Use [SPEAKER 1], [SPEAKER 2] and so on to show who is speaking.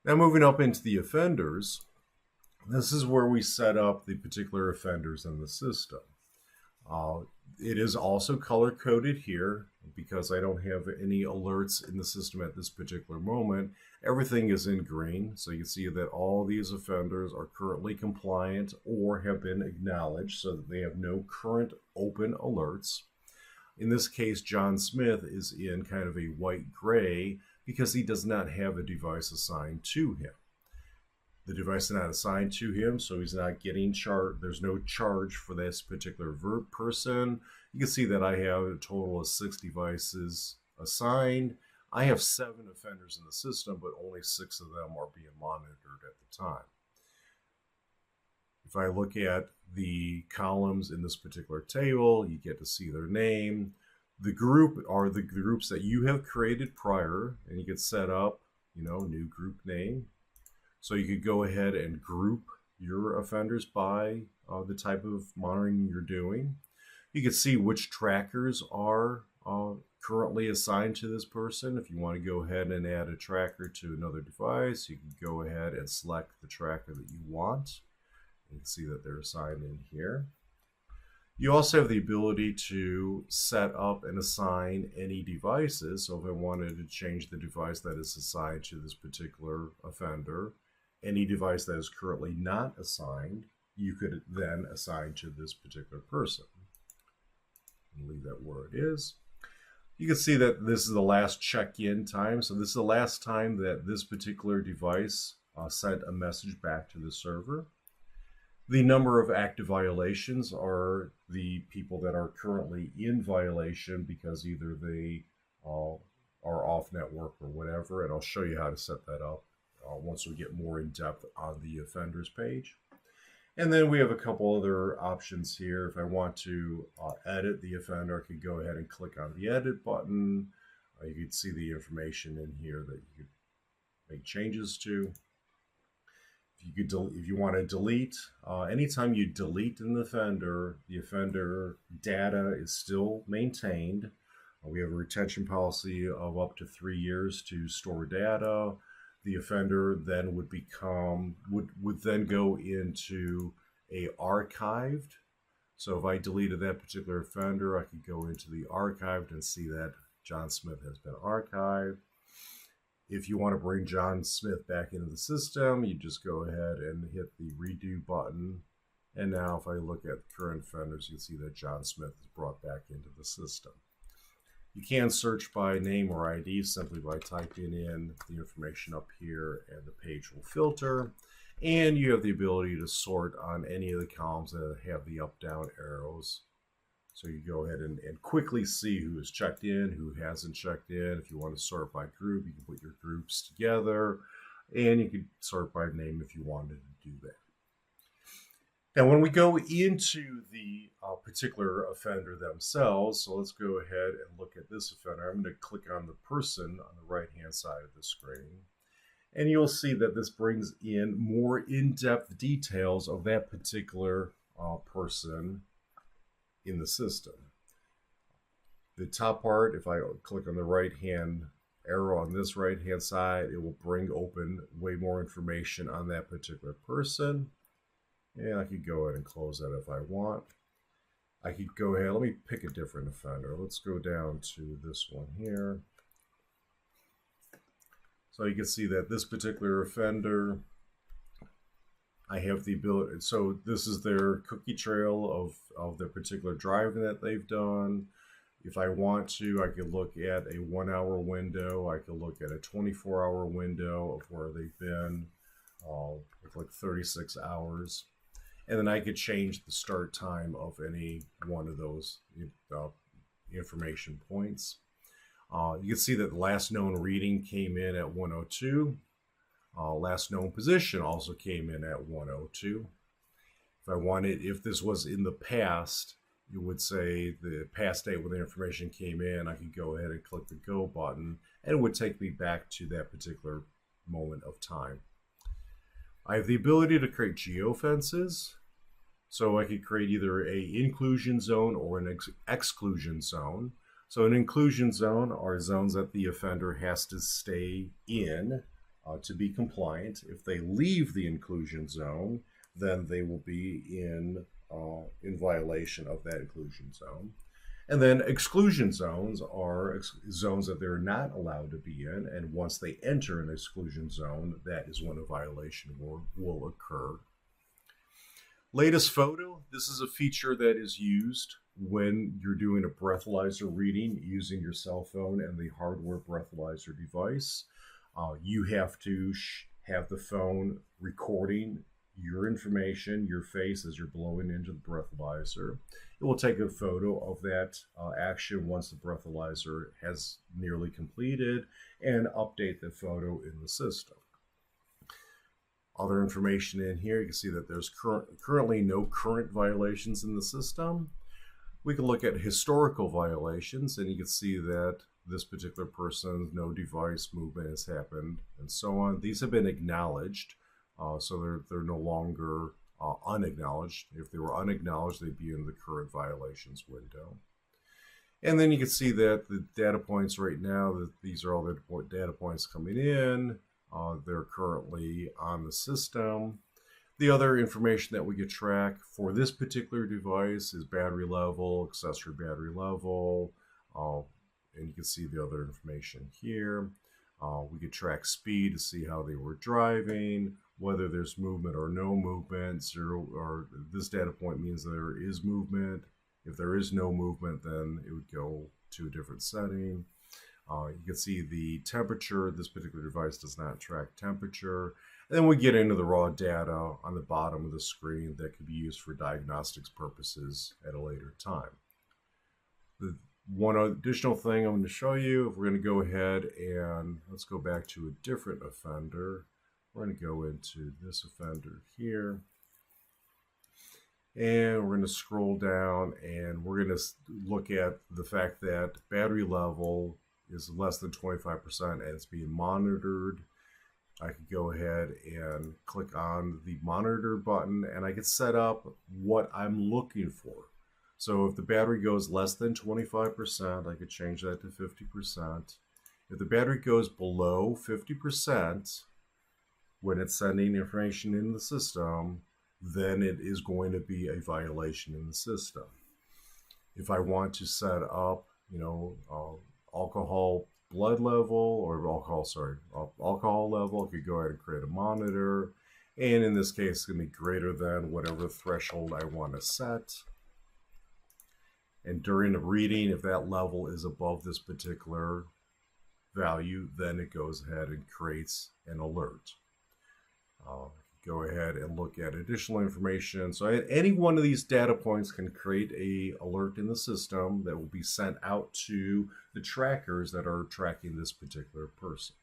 [SPEAKER 1] Now moving up into the offenders, this is where we set up the particular offenders in the system. Uh, it is also color coded here because I don't have any alerts in the system at this particular moment. Everything is in green, so you can see that all these offenders are currently compliant or have been acknowledged, so that they have no current open alerts. In this case, John Smith is in kind of a white gray because he does not have a device assigned to him. The device is not assigned to him, so he's not getting charged. There's no charge for this particular person. You can see that I have a total of 6 devices assigned. I have 7 offenders in the system, but only 6 of them are being monitored at the time. If I look at the columns in this particular table, you get to see their name. The group are the groups that you have created prior, and you can set up, new group name. So you could go ahead and group your offenders by the type of monitoring you're doing. You can see which trackers are currently assigned to this person. If you want to go ahead and add a tracker to another device, you can go ahead and select the tracker that you want. You can see that they're assigned in here. You also have the ability to set up and assign any devices. So if I wanted to change the device that is assigned to this particular offender, any device that is currently not assigned, you could then assign to this particular person. And leave that where it is. You can see that this is the last check-in time. So this is the last time that this particular device sent a message back to the server. The number of active violations are the people that are currently in violation because either they are off network or whatever, and I'll show you how to set that up once we get more in depth on the offenders page. And then we have a couple other options here. If I want to edit the offender, I could go ahead and click on the edit button. You can see the information in here that you could make changes to. If you want to delete, anytime you delete an offender, the offender data is still maintained. We have a retention policy of up to 3 years to store data. The offender then would then go into a archived. So if I deleted that particular offender, I could go into the archived and see that John Smith has been archived. If you want to bring John Smith back into the system, you just go ahead and hit the redo button. And now if I look at current offenders, you can see that John Smith is brought back into the system. You can search by name or ID simply by typing in the information up here, and the page will filter. And you have the ability to sort on any of the columns that have the up-down arrows. So you go ahead and quickly see who has checked in, who hasn't checked in. If you want to sort by group, you can put your groups together, and you can sort by name if you wanted to do that. Now, when we go into the particular offender themselves, so let's go ahead and look at this offender. I'm going to click on the person on the right-hand side of the screen, and you'll see that this brings in more in-depth details of that particular person in the system. The top part, if I click on the right-hand arrow on this right-hand side, it will bring open way more information on that particular person. And I could go ahead and close that if I want. I could go ahead, let me pick a different offender. Let's go down to this one here. So you can see that this particular offender, I have the ability, so this is their cookie trail of their particular driving that they've done. If I want to, I could look at a 1-hour window. I could look at a 24-hour window of where they've been, with like 36 hours. And then I could change the start time of any one of those information points. You can see that the last known reading came in at 102. Last known position also came in at 102. If this was in the past, you would say the past date when the information came in, I could go ahead and click the go button, and it would take me back to that particular moment of time. I have the ability to create geofences. So I could create either an inclusion zone or an exclusion zone. So an inclusion zone are zones that the offender has to stay in to be compliant. If they leave the inclusion zone, then they will be in violation of that inclusion zone. And then exclusion zones are zones that they're not allowed to be in. And once they enter an exclusion zone, that is when a violation will occur. Latest photo. This is a feature that is used when you're doing a breathalyzer reading using your cell phone and the hardware breathalyzer device. You have to have the phone recording your information, your face as you're blowing into the breathalyzer. It will take a photo of that action once the breathalyzer has nearly completed and update the photo in the system. Other information in here, you can see that there's currently no current violations in the system. We can look at historical violations, and you can see that this particular person, no device movement has happened, and so on. These have been acknowledged, so they're no longer unacknowledged. If they were unacknowledged, they'd be in the current violations window. And then you can see that the data points right now, that these are all the data points coming in. They're currently on the system. The other information that we could track for this particular device is battery level, accessory battery level, and you can see the other information here. We could track speed to see how they were driving, whether there's movement or no movement. Zero, or this data point means there is movement. If there is no movement, then it would go to a different setting. You can see the temperature. This particular device does not track temperature. And then we get into the raw data on the bottom of the screen that could be used for diagnostics purposes at a later time. The one additional thing I'm going to show you, if we're going to go ahead and let's go back to a different offender. We're going to go into this offender here. And we're going to scroll down and we're going to look at the fact that battery level is less than 25% and it's being monitored. I could go ahead and click on the monitor button and I can set up what I'm looking for. So if the battery goes less than 25%, I could change that to 50%. If the battery goes below 50% when it's sending information in the system, then it is going to be a violation in the system. If I want to set up, alcohol blood level or alcohol level, I could go ahead and create a monitor. And in this case, it's going to be greater than whatever threshold I want to set. And during the reading, if that level is above this particular value, then it goes ahead and creates an alert. Go ahead and look at additional information. So any one of these data points can create an alert in the system that will be sent out to the trackers that are tracking this particular person.